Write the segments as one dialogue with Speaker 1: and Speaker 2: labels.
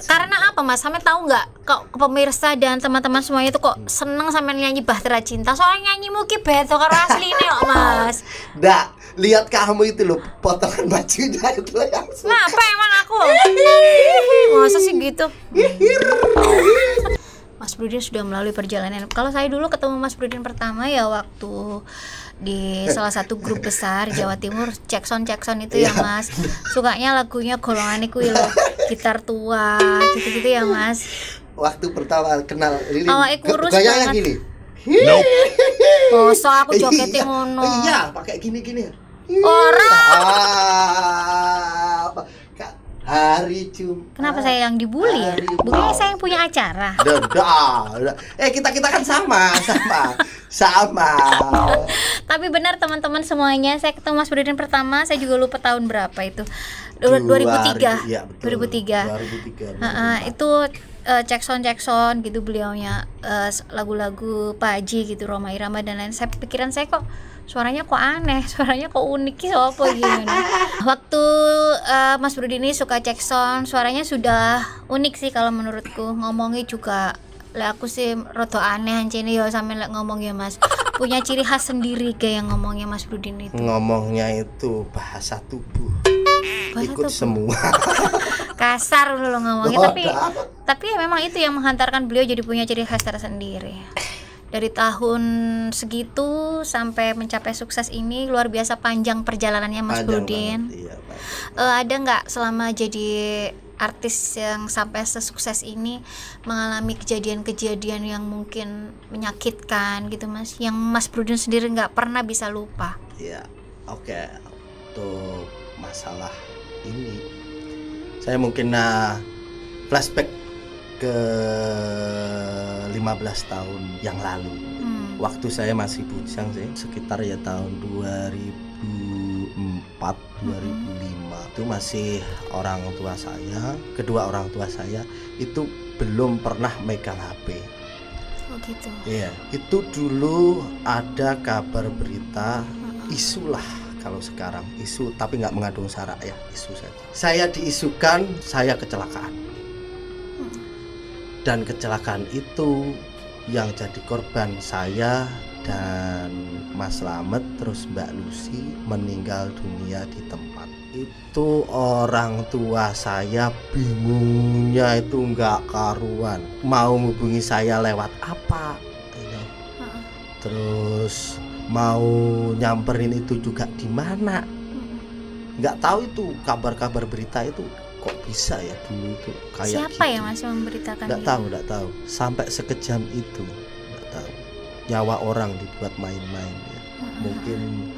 Speaker 1: Karena apa Mas? Sampe tahu nggak kok pemirsa dan teman-teman semuanya itu kok seneng sampe nyanyi Bahtera Cinta? Soalnya nyanyi muki beto karo asline kok Mas.
Speaker 2: Nggak, lihat kamu itu loh, potongan bajunya itu yang
Speaker 1: Kenapa emang aku? Masa sih gitu? Mas Brudin sudah melalui perjalanan. Kalau saya dulu ketemu Mas Brudin pertama ya waktu di salah satu grup besar Jawa Timur, Jackson itu ya Mas. Sukanya lagunya golongan iku lho, gitar tua gitu-gitu ya Mas.
Speaker 2: Waktu pertama kenal ini
Speaker 1: kurus
Speaker 2: gayanya
Speaker 1: banget.
Speaker 2: gini.
Speaker 1: Oh, so aku jogetin ngono.
Speaker 2: Iya, pakai gini-gini.
Speaker 1: Ora.
Speaker 2: Hari Jumat.
Speaker 1: Kenapa saya yang dibully ya? Bukannya saya yang punya acara.
Speaker 2: Udah. Kita kan sama.
Speaker 1: Tapi benar teman-teman semuanya, saya ketemu Mas Brudin pertama, saya juga lupa tahun berapa itu. 2003.
Speaker 2: Iya, betul.
Speaker 1: 2003. Itu Jackson gitu beliaunya, lagu-lagu Pak Haji gitu, Rhoma Irama dan lain. Pikiran saya kok suaranya kok aneh, suaranya kok unik sih apa gimana. Waktu Mas Brudin ini suka Jackson, suaranya sudah unik sih kalau menurutku. Ngomongnya juga aku sih rada aneh ancene ya sampe ngomong ya Mas. Punya ciri khas sendiri kayak ngomongnya Mas Brudin itu.
Speaker 2: Ngomongnya itu bahasa tubuh. Ikut
Speaker 1: tubuh.
Speaker 2: semua.
Speaker 1: Kasar dulu ngomongnya, tapi ya memang itu yang menghantarkan beliau jadi punya ciri khas tersendiri. Dari tahun segitu sampai mencapai sukses ini, luar biasa panjang perjalanannya Mas Brudin.
Speaker 2: Iya,
Speaker 1: ada nggak selama jadi artis yang sampai sesukses ini mengalami kejadian-kejadian yang mungkin menyakitkan gitu Mas, yang Mas Brudin sendiri nggak pernah bisa lupa?
Speaker 2: Iya, oke. Untuk masalah ini saya mungkin flashback ke 15 tahun yang lalu. Waktu saya masih bujang sih, sekitar ya tahun 2004 2005. Itu masih kedua orang tua saya itu belum pernah megang HP.
Speaker 1: Oh gitu.
Speaker 2: Iya, itu dulu ada kabar berita, isu lah. Kalau sekarang isu, tapi nggak mengandung sara ya, isu saja. Saya diisukan saya kecelakaan, dan kecelakaan itu yang jadi korban saya dan Mas Slamet terus Mbak Lucy meninggal dunia di tempat. Itu orang tua saya bingungnya itu nggak karuan, mau hubungi saya lewat apa, terus mau nyamperin itu juga di mana, nggak tahu. Itu kabar-kabar berita itu kok bisa ya dulu itu kayak
Speaker 1: siapa
Speaker 2: gitu.
Speaker 1: yang masih memberitakan?
Speaker 2: Nggak tahu sampai sekejam itu, nggak tahu. Nyawa orang dibuat main-main ya. Mungkin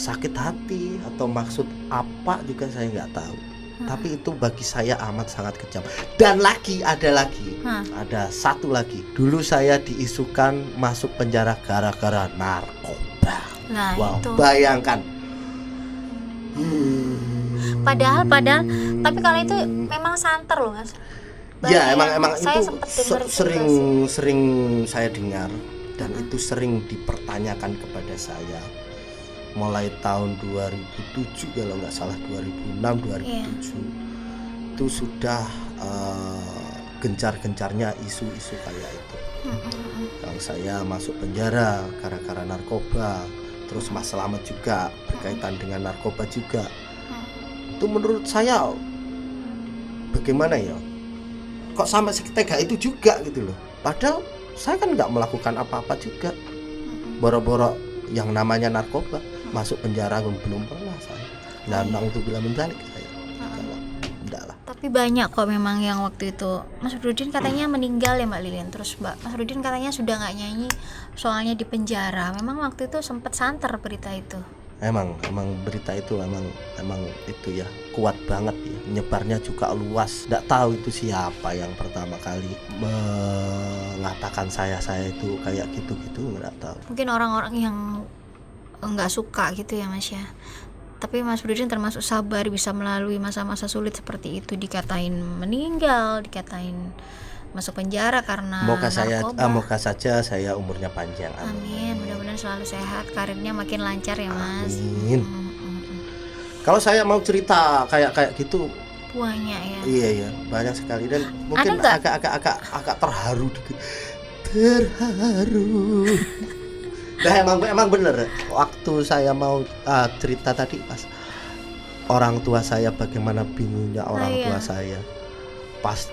Speaker 2: sakit hati atau maksud apa juga saya nggak tahu. Tapi itu bagi saya amat sangat kejam. Dan ada satu lagi. Dulu saya diisukan masuk penjara gara-gara narkoba.
Speaker 1: Nah,
Speaker 2: wow,
Speaker 1: itu.
Speaker 2: Bayangkan.
Speaker 1: Padahal tapi kalau itu memang santer loh Mas.
Speaker 2: Ya emang
Speaker 1: saya
Speaker 2: itu sering saya dengar, dan itu sering dipertanyakan kepada saya. Mulai tahun 2007 kalau nggak salah, 2006 2007 itu sudah gencar-gencarnya isu-isu kayak itu. Yang saya masuk penjara gara-gara narkoba, terus Mas Slamet juga berkaitan dengan narkoba juga. Itu menurut saya bagaimana ya? Kok sampai setega itu juga gitu loh. Padahal saya kan nggak melakukan apa-apa juga. Boro-boro yang namanya narkoba, masuk penjara belum pernah saya. Nah, untuk bilang mendalik saya. Enggak lah.
Speaker 1: Tapi banyak kok memang yang waktu itu Mas Brudin katanya meninggal ya Mbak Lilian. Terus Mas Brudin katanya sudah nggak nyanyi soalnya di penjara. Memang waktu itu sempat santer berita itu.
Speaker 2: Emang berita itu emang itu ya kuat banget ya, menyebarnya juga luas. Nggak tahu itu siapa yang pertama kali mengatakan saya itu kayak gitu nggak tahu.
Speaker 1: Mungkin orang-orang yang nggak suka gitu ya Mas ya. Tapi Mas Brudin termasuk sabar, bisa melalui masa-masa sulit seperti itu. Dikatain meninggal, dikatain masuk penjara karena narkoba.
Speaker 2: Moga saja saya umurnya panjang.
Speaker 1: Amin. Mudah-mudahan selalu sehat, karirnya makin lancar ya Mas.
Speaker 2: Amin. Kalau saya mau cerita kayak gitu
Speaker 1: Banyak ya.
Speaker 2: Iya ya, banyak sekali dan mungkin
Speaker 1: nggak?
Speaker 2: agak terharu dikit. Terharu. Nah, emang bener waktu saya mau cerita tadi pas orang tua saya, bagaimana bingungnya orang tua saya pas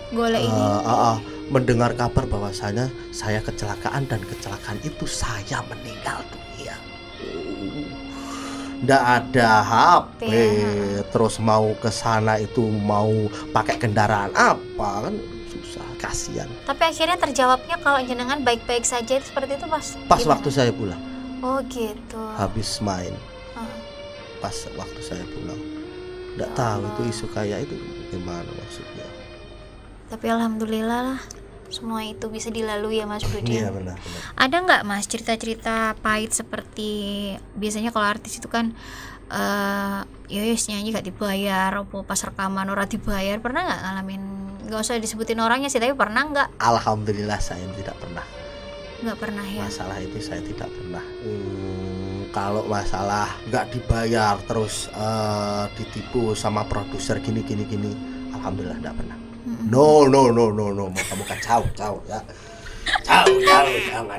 Speaker 2: mendengar kabar bahwasanya saya kecelakaan dan kecelakaan itu saya meninggal dunia. Nggak ada HP, terus mau ke sana itu mau pakai kendaraan apa kan susah, kasihan.
Speaker 1: Tapi akhirnya terjawabnya kalau jenengan baik-baik saja itu seperti itu pas
Speaker 2: Waktu saya pulang.
Speaker 1: Oh gitu.
Speaker 2: Habis main. Pas waktu saya pulang. Nggak tahu itu isu kayak itu gimana maksudnya.
Speaker 1: Tapi alhamdulillah lah semua itu bisa dilalui ya Mas Brudin.
Speaker 2: Iya benar.
Speaker 1: Ada nggak Mas cerita-cerita pahit seperti biasanya kalau artis itu kan nyanyi gak dibayar, apa pas rekaman orang dibayar, pernah nggak ngalamin? Nggak usah disebutin orangnya sih, tapi pernah nggak?
Speaker 2: Alhamdulillah saya tidak pernah.
Speaker 1: Nggak pernah ya.
Speaker 2: Masalah itu saya tidak pernah. Kalau masalah nggak dibayar terus ditipu sama produser gini, alhamdulillah tidak pernah. No, mau kamu kacau ya. Jangan.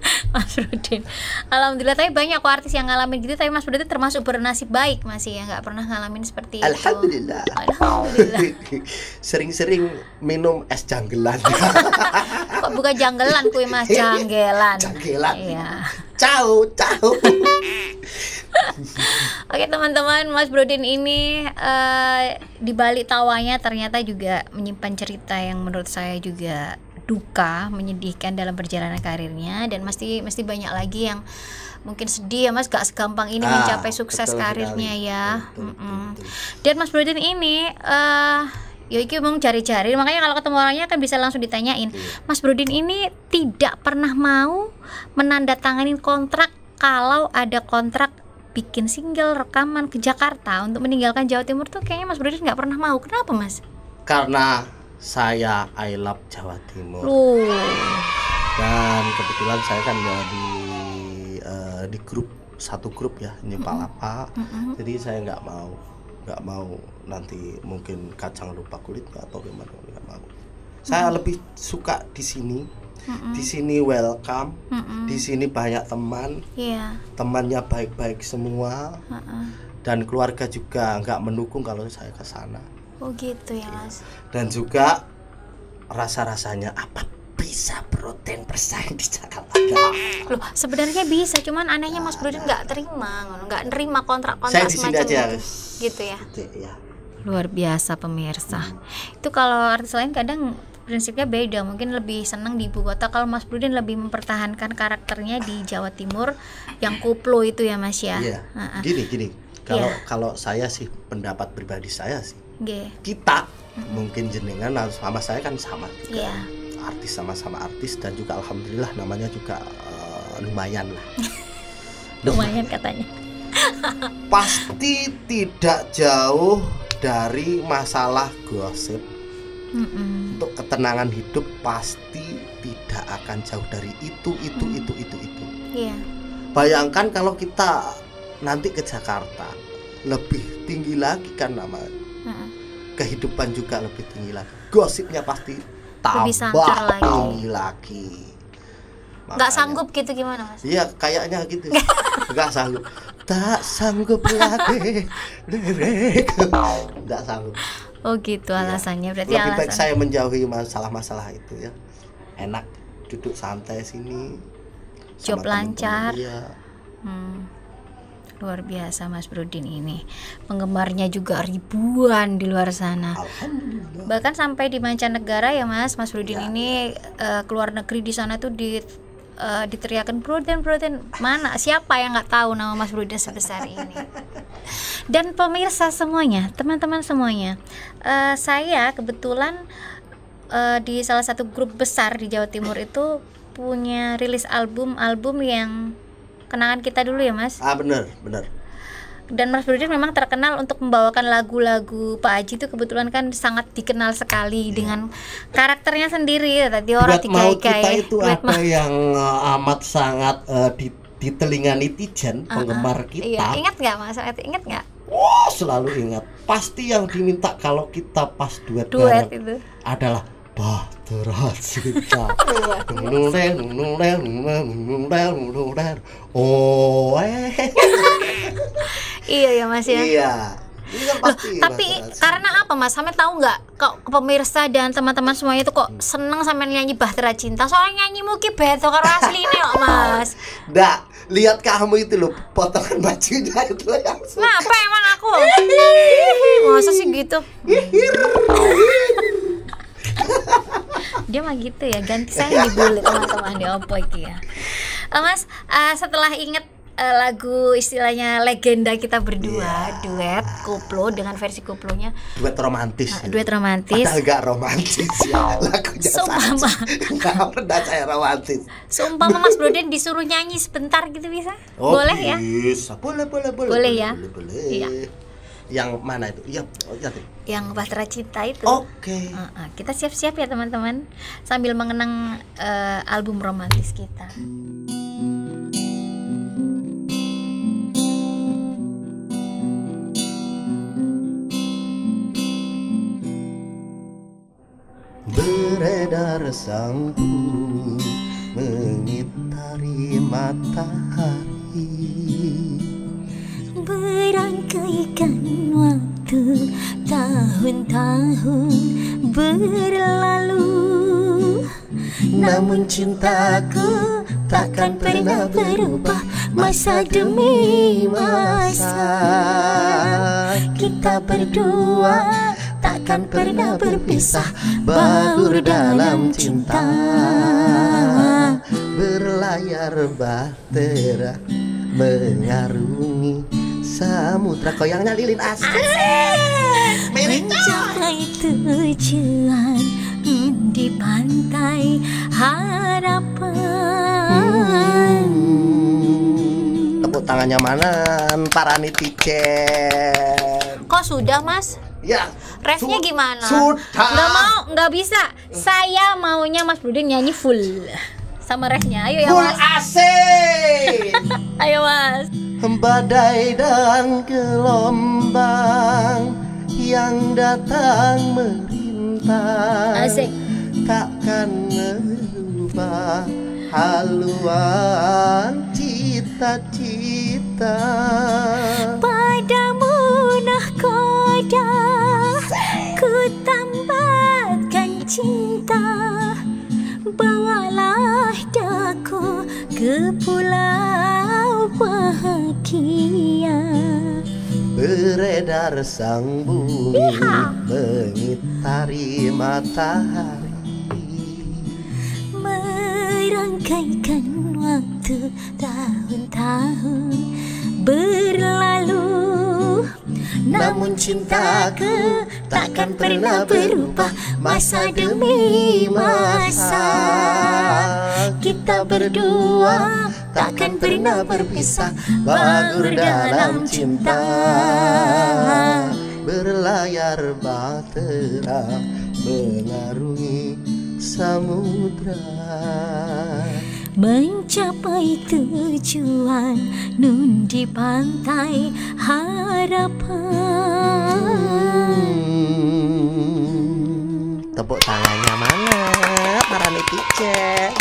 Speaker 1: Mas Brudin, alhamdulillah, tapi banyak kok artis yang ngalamin gitu, tapi Mas Brudin termasuk bernasib baik masih ya, nggak pernah ngalamin seperti itu.
Speaker 2: Alhamdulillah. Sering-sering minum es janggelan.
Speaker 1: Kok bukan janggelan kue Mas, janggelan. Iya.
Speaker 2: Ciao.
Speaker 1: Oke teman-teman, Mas Brudin ini di balik tawanya ternyata juga menyimpan cerita yang menurut saya juga duka, menyedihkan dalam perjalanan karirnya, dan mesti banyak lagi yang mungkin sedih ya Mas, gak segampang ini mencapai sukses karirnya sekali. Ya betul. Dan Mas Brudin ini Yoiki mau cari-cari, makanya kalau ketemu orangnya kan bisa langsung ditanyain. Mas Brudin ini tidak pernah mau menandatanganin kontrak kalau ada kontrak bikin single, rekaman ke Jakarta untuk meninggalkan Jawa Timur tuh kayaknya Mas Brudin nggak pernah mau. Kenapa Mas?
Speaker 2: Karena saya I love Jawa Timur. Dan kebetulan saya kan di satu grup ya, Nyepalapa. Jadi saya nggak mau nanti mungkin kacang lupa kulit atau gimana, nggak mau. Saya lebih suka di sini. Di sini welcome, di sini banyak teman, temannya baik-baik semua, dan keluarga juga nggak mendukung kalau saya ke sana.
Speaker 1: Oh gitu ya Mas.
Speaker 2: Dan juga rasa-rasanya apa bisa Brudin bersaing di Jakarta?
Speaker 1: Loh sebenarnya bisa, cuman anehnya Mas Brudin nggak nerima kontrak-kontrak
Speaker 2: saya di sini aja
Speaker 1: gitu ya.
Speaker 2: Luar
Speaker 1: biasa pemirsa. Itu kalau artis lain kadang prinsipnya beda, mungkin lebih senang di ibu kota. Kalau Mas Brudin lebih mempertahankan karakternya di Jawa Timur yang koplo itu ya Mas ya.
Speaker 2: Iya. Gini. Kalau saya sih, pendapat pribadi saya sih. Kita mungkin jenengan sama saya kan sama juga. Artis, sama-sama artis, dan juga alhamdulillah namanya juga lumayan lah.
Speaker 1: Lumayan katanya.
Speaker 2: Pasti tidak jauh dari masalah gosip. Untuk ketenangan hidup pasti tidak akan jauh dari itu. Bayangkan kalau kita nanti ke Jakarta, lebih tinggi lagi kan namanya. Kehidupan juga lebih tinggi lagi. Gosipnya pasti tambah tinggi lagi.
Speaker 1: Nggak sanggup gitu gimana Mas?
Speaker 2: Iya kayaknya gitu. Nggak sanggup. Tak sanggup lagi. Nggak sanggup.
Speaker 1: Oh gitu alasannya, berarti
Speaker 2: lebih baik saya menjauhi masalah-masalah itu ya. Enak duduk santai sini,
Speaker 1: job lancar.
Speaker 2: Iya.
Speaker 1: Luar biasa Mas Brudin ini, penggemarnya juga ribuan di luar sana.
Speaker 2: Alhamdulillah.
Speaker 1: Bahkan sampai di mancanegara ya Mas Brudin ini keluar negeri, di sana tuh diteriakan Brudin, mana siapa yang nggak tahu nama Mas Brudin sebesar ini. Dan pemirsa semuanya, teman-teman semuanya, saya kebetulan di salah satu grup besar di Jawa Timur itu punya rilis album yang kenangan kita dulu ya Mas.
Speaker 2: Benar.
Speaker 1: Dan Mas Brudin memang terkenal untuk membawakan lagu-lagu Pak Haji itu, kebetulan kan sangat dikenal sekali dengan karakternya sendiri. Tadi orang
Speaker 2: mau kita itu apa yang amat sangat di telinga netizen, penggemar kita.
Speaker 1: Iya, ingat nggak Mas? Ingat nggak?
Speaker 2: selalu ingat. Pasti yang diminta kalau kita pas duet
Speaker 1: Duet
Speaker 2: bareng
Speaker 1: itu.
Speaker 2: adalah Bahtera Cinta. Oh,
Speaker 1: Iya ya Mas ya.
Speaker 2: iya. Ini kan pasti
Speaker 1: Tapi
Speaker 2: Bahtera Cinta.
Speaker 1: karena apa Mas? Sampai tahu nggak kok pemirsa dan teman-teman semuanya itu kok seneng sampai nyanyi Bahtera Cinta? Soalnya nyanyi muki beto karo asline kok Mas.
Speaker 2: Nggak, lihat kamu itu loh, potongan bajunya itu yang
Speaker 1: Kenapa emang aku? Masa sih gitu? Dia mah gitu ya, ganti saya dibully teman-teman di opo iki ya. Mas, setelah inget lagu istilahnya legenda kita berdua, duet koplo dengan versi koplonya,
Speaker 2: duet romantis.
Speaker 1: duet romantis.
Speaker 2: Padahal nggak romantis ya lagunya.
Speaker 1: Seumpama.
Speaker 2: Nggak pernah saya romantis.
Speaker 1: Seumpama Mas Broden disuruh nyanyi sebentar gitu bisa? Boleh ya?
Speaker 2: Bisa. Boleh.
Speaker 1: Boleh ya?
Speaker 2: Boleh.
Speaker 1: Iya.
Speaker 2: Yang mana itu? Iya, tuh.
Speaker 1: Yang Bahtera Cinta itu.
Speaker 2: Oke.
Speaker 1: Kita siap-siap ya teman-teman, sambil mengenang album romantis kita.
Speaker 2: Beredar sang bumi mengitari matahari,
Speaker 1: Berangkaikan waktu, tahun-tahun berlalu,
Speaker 2: namun cintaku takkan pernah berubah masa demi masa. Kita berdua takkan pernah berpisah, baur dalam cinta. Berlayar bahtera mengarungi samudra. Koyangnya lilin asik.
Speaker 1: mencapai tujuan di pantai harapan.
Speaker 2: Tepuk tangannya mana para netizen?
Speaker 1: Kok sudah Mas?
Speaker 2: Ya.
Speaker 1: Refnya gimana?
Speaker 2: Sudah.
Speaker 1: Nggak mau, nggak bisa. Saya maunya Mas Broden nyanyi full sama refnya. Ayo ya
Speaker 2: Full
Speaker 1: Mas.
Speaker 2: asik.
Speaker 1: Ayo Mas.
Speaker 2: Badai dan gelombang yang datang merintang
Speaker 1: Asik.
Speaker 2: takkan merubah haluan cita-cita.
Speaker 1: Padamu nahkoda ku tambatkan cinta, bawalah daku ke pulau bahagia.
Speaker 2: Beredar sang bumi mengitari matahari,
Speaker 1: merangkaikan waktu, tahun-tahun berlalu,
Speaker 2: namun cintaku takkan pernah berubah masa demi masa. Kita berdua takkan pernah berpisah, baur dalam cinta. Berlayar bahtera mengarungi samudra,
Speaker 1: mencapai tujuan nun di pantai harapan.
Speaker 2: Tepuk tangannya mana para netizen?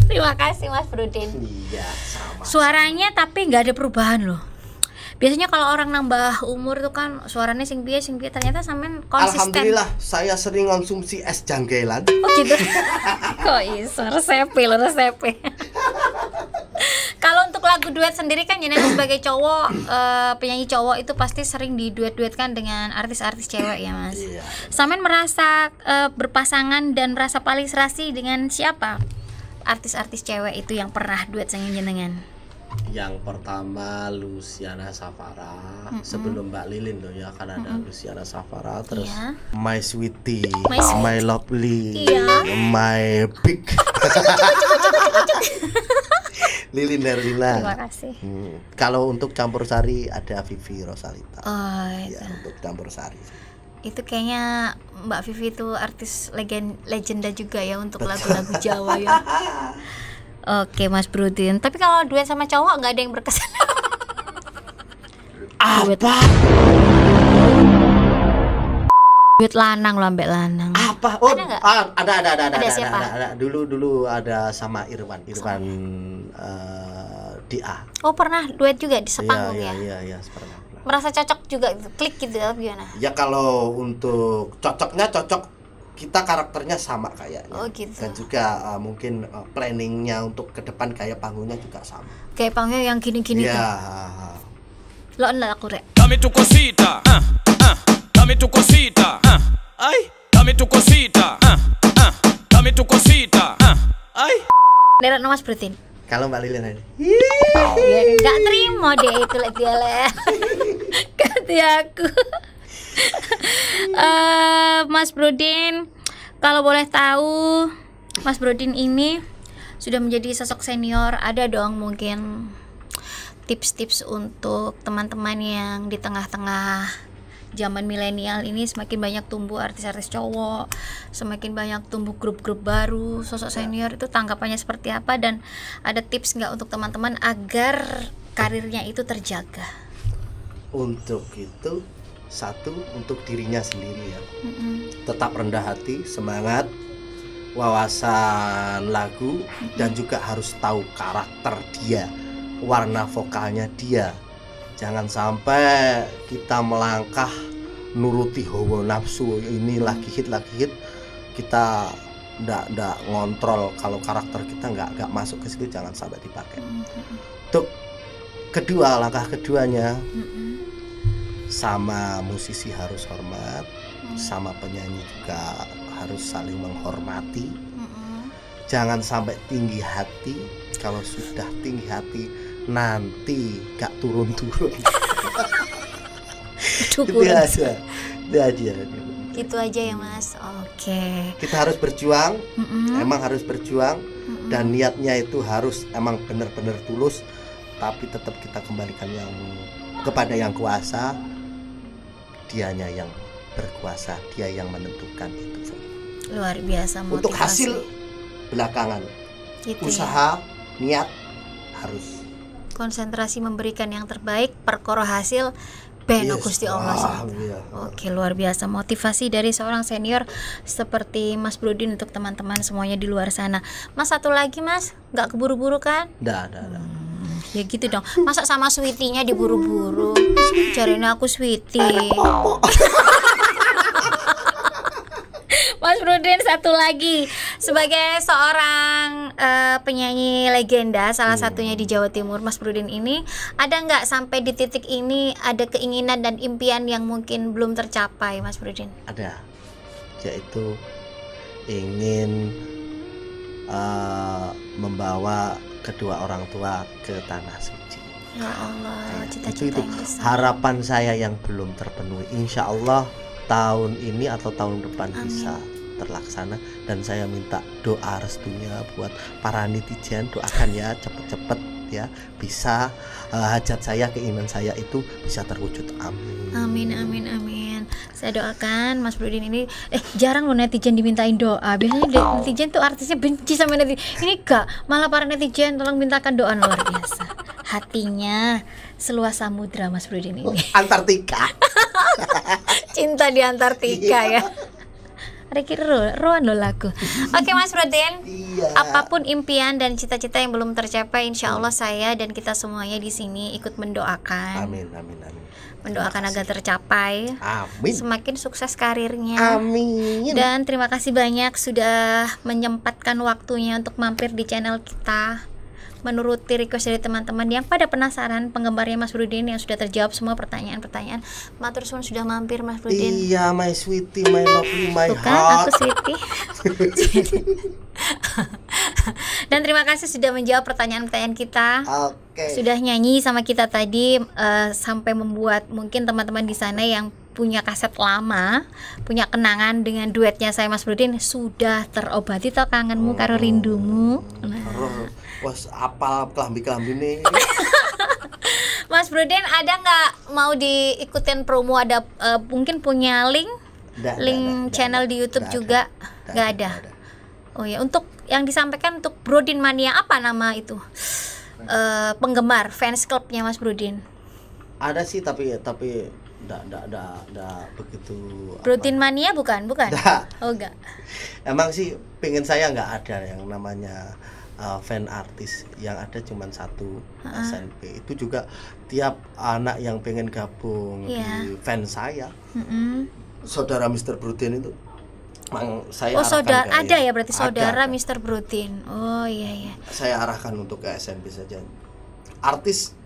Speaker 1: Terima kasih Mas Broden.
Speaker 2: Iya, sama.
Speaker 1: Suaranya tapi nggak ada perubahan loh. Biasanya kalau orang nambah umur tuh kan suaranya sing piye ternyata sampean konsisten.
Speaker 2: Alhamdulillah saya sering konsumsi es janggelan.
Speaker 1: Oh gitu. Kok iso resepe. Kalau untuk lagu duet sendiri kan jenengan sebagai cowok, penyanyi cowok itu pasti sering diduet-duetkan dengan artis-artis cewek ya Mas.
Speaker 2: Iya.
Speaker 1: Sampean merasa berpasangan dan merasa paling serasi dengan siapa? Artis-artis cewek itu yang pernah duet sama jenengan.
Speaker 2: Yang pertama Luciana Savara, sebelum Mbak Lilin loh ya, kan ada Luciana Savara, terus
Speaker 1: Iya.
Speaker 2: My Sweetie,
Speaker 1: My Sweetie.
Speaker 2: My Lovely,
Speaker 1: Iya.
Speaker 2: My Big. Lilin Herlina.
Speaker 1: Terima kasih.
Speaker 2: Kalau untuk campur sari ada Vivi Rosalita.
Speaker 1: Oh,
Speaker 2: Ya, untuk campur sari.
Speaker 1: itu kayaknya Mbak Vivi itu artis legenda juga ya untuk lagu-lagu Jawa ya. Oke Mas Broden, tapi kalau duet sama cowok nggak ada yang berkesan.
Speaker 2: Apa?
Speaker 1: Duet lanang lo, ambek lanang.
Speaker 2: Apa? Oh,
Speaker 1: Ada nggak?
Speaker 2: Ada
Speaker 1: Siapa?
Speaker 2: ada. Dulu ada sama Irwan DA.
Speaker 1: Oh, pernah duet juga di sepanggung ya?
Speaker 2: Iya, pernah.
Speaker 1: Merasa cocok juga gitu, klik gitu ya, gimana?
Speaker 2: Ya kalau untuk cocok kita karakternya sama kayaknya.
Speaker 1: Oh gitu.
Speaker 2: Dan juga mungkin planningnya untuk ke depan kayak panggungnya juga sama.
Speaker 1: Kayak panggungnya yang gini-gini tuh.
Speaker 2: Iya.
Speaker 1: Lo enggak aku rek.
Speaker 3: Dame tu cosita, dame tu cosita, ay, dame tu cosita, dame tu cosita, ay.
Speaker 1: Deret Mas Brutin.
Speaker 2: Kalau Mbak Lilian ini.
Speaker 1: Ya enggak terima deh itu lagi dia lah. Kata aku. Mas Brodin, kalau boleh tahu, Mas Brodin ini sudah menjadi sosok senior, ada dong mungkin tips-tips untuk teman-teman yang di tengah-tengah zaman milenial ini semakin banyak tumbuh artis-artis cowok, semakin banyak tumbuh grup-grup baru, sosok senior itu tanggapannya seperti apa, dan ada tips nggak untuk teman-teman agar karirnya itu terjaga?
Speaker 2: Untuk itu satu, untuk dirinya sendiri ya. Tetap rendah hati, semangat, wawasan lagu, dan juga harus tahu karakter dia, warna vokalnya dia. Jangan sampai kita melangkah nuruti hawa nafsu, ini lagi hit, kita ndak ngontrol. Kalau karakter kita nggak masuk ke situ, jangan sampai dipakai. Untuk kedua, langkah keduanya, sama musisi harus hormat, sama penyanyi juga harus saling menghormati. Jangan sampai tinggi hati. Kalau sudah tinggi hati nanti gak turun-turun. Itu aja.
Speaker 1: Itu aja ya Mas. Oke.
Speaker 2: Kita harus berjuang, emang harus berjuang, dan niatnya itu harus emang benar-benar tulus, tapi tetap kita kembalikan kepada yang kuasa. Dianya yang berkuasa, dia yang menentukan itu.
Speaker 1: Luar biasa motivasi.
Speaker 2: Untuk hasil belakangan,
Speaker 1: gitu
Speaker 2: usaha, niat harus
Speaker 1: konsentrasi memberikan yang terbaik, perkara hasil beno Gusti Allah. Oke, luar biasa motivasi dari seorang senior seperti Mas Brodin untuk teman-teman semuanya di luar sana. Mas, satu lagi Mas, nggak keburu-buru kan?
Speaker 2: Nggak.
Speaker 1: Ya gitu dong. Masa sama sweetie-nya diburu-buru? Cariin aku sweetie. Mas Brodin, satu lagi, sebagai seorang penyanyi legenda, salah satunya di Jawa Timur, Mas Brodin ini ada nggak sampai di titik ini ada keinginan dan impian yang mungkin belum tercapai, Mas Brodin?
Speaker 2: Ada, yaitu ingin membawa kedua orang tua ke tanah suci.
Speaker 1: Ya Allah, cita-cita
Speaker 2: itu
Speaker 1: yang besar.
Speaker 2: harapan saya yang belum terpenuhi. Insya Allah tahun ini atau tahun depan bisa terlaksana, dan saya minta doa restunya buat para netizen, doakan ya cepet-cepet ya bisa hajat saya, keinginan saya itu bisa terwujud. Amin.
Speaker 1: Amin. Saya doakan Mas Brodin ini jarang loh netizen dimintain doa. Biasanya netizen tuh artisnya benci sama netizen. Ini enggak, malah para netizen tolong mintakan doa. Luar biasa. Hatinya seluas samudra Mas Brodin ini.
Speaker 2: Antartika.
Speaker 1: Cinta di Antartika ya. Reki Roan lo lagu. Oke Mas Brodin, apapun impian dan cita-cita yang belum tercapai, insya Allah saya dan kita semuanya di sini ikut mendoakan.
Speaker 2: Amin.
Speaker 1: Mendoakan agar tercapai.
Speaker 2: Amin.
Speaker 1: Semakin sukses karirnya.
Speaker 2: Amin.
Speaker 1: Dan terima kasih banyak sudah menyempatkan waktunya untuk mampir di channel kita, menuruti request dari teman-teman yang pada penasaran, penggemarnya Mas Brodin yang sudah terjawab semua pertanyaan-pertanyaan. Matur suwun sudah mampir Mas Brodin.
Speaker 2: Iya, my sweetie, my lovely, my
Speaker 1: Bukan,
Speaker 2: heart.
Speaker 1: aku sweetie. Dan terima kasih sudah menjawab pertanyaan-pertanyaan kita.
Speaker 2: Oke.
Speaker 1: Sudah nyanyi sama kita tadi, sampai membuat mungkin teman-teman di sana yang punya kaset lama, punya kenangan dengan duetnya saya Mas Brodin sudah terobati toh kangenmu karo rindumu.
Speaker 2: Wes apal kelambi nih.
Speaker 1: Mas Brodin, ada nggak mau diikutin promo? Ada mungkin punya link channel di YouTube juga? Nggak ada. Oh ya, untuk yang disampaikan untuk Brodin Mania, apa nama itu? Penggemar fans clubnya Mas Brodin.
Speaker 2: Ada sih tapi enggak begitu
Speaker 1: Broodin mania bukan?
Speaker 2: Nggak.
Speaker 1: Oh enggak.
Speaker 2: Emang sih pengen saya nggak ada yang namanya fan artis, yang ada cuma satu SNP. Itu juga tiap anak yang pengen gabung di fan saya, saudara Mr. Broodin itu, saya arahkan
Speaker 1: saudara ada ya, berarti saudara
Speaker 2: ada.
Speaker 1: Mr. Broodin. Oh iya.
Speaker 2: Saya arahkan untuk ke SNP saja. Artis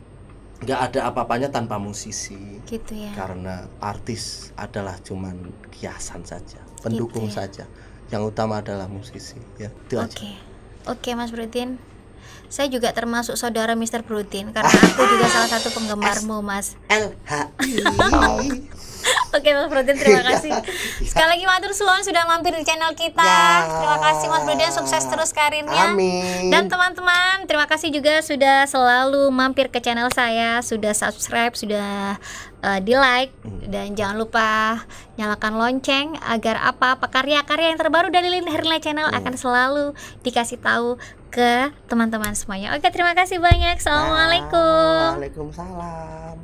Speaker 2: nggak ada apa-apanya tanpa musisi.
Speaker 1: Gitu ya.
Speaker 2: Karena artis adalah cuman kiasan saja, pendukung
Speaker 1: Gitu ya.
Speaker 2: saja. Yang utama adalah musisi, ya. Itu aja.
Speaker 1: Oke, Mas Broodin. Saya juga termasuk saudara Mr. Broodin karena aku juga salah satu penggemarmu, Mas.
Speaker 2: LHI.
Speaker 1: Oke, Mas Broodin, terima kasih. Sekali lagi matur suwun sudah mampir di channel kita.
Speaker 2: Ya.
Speaker 1: Terima kasih Mas Broodin, sukses terus karirnya.
Speaker 2: Amin.
Speaker 1: Dan teman-teman, terima kasih juga sudah selalu mampir ke channel saya, sudah subscribe, sudah di like, dan jangan lupa nyalakan lonceng agar apa karya-karya yang terbaru dari Lin Herlina Channel akan selalu dikasih tahu ke teman-teman semuanya. Oke, terima kasih banyak. Assalamualaikum.
Speaker 2: Waalaikumsalam.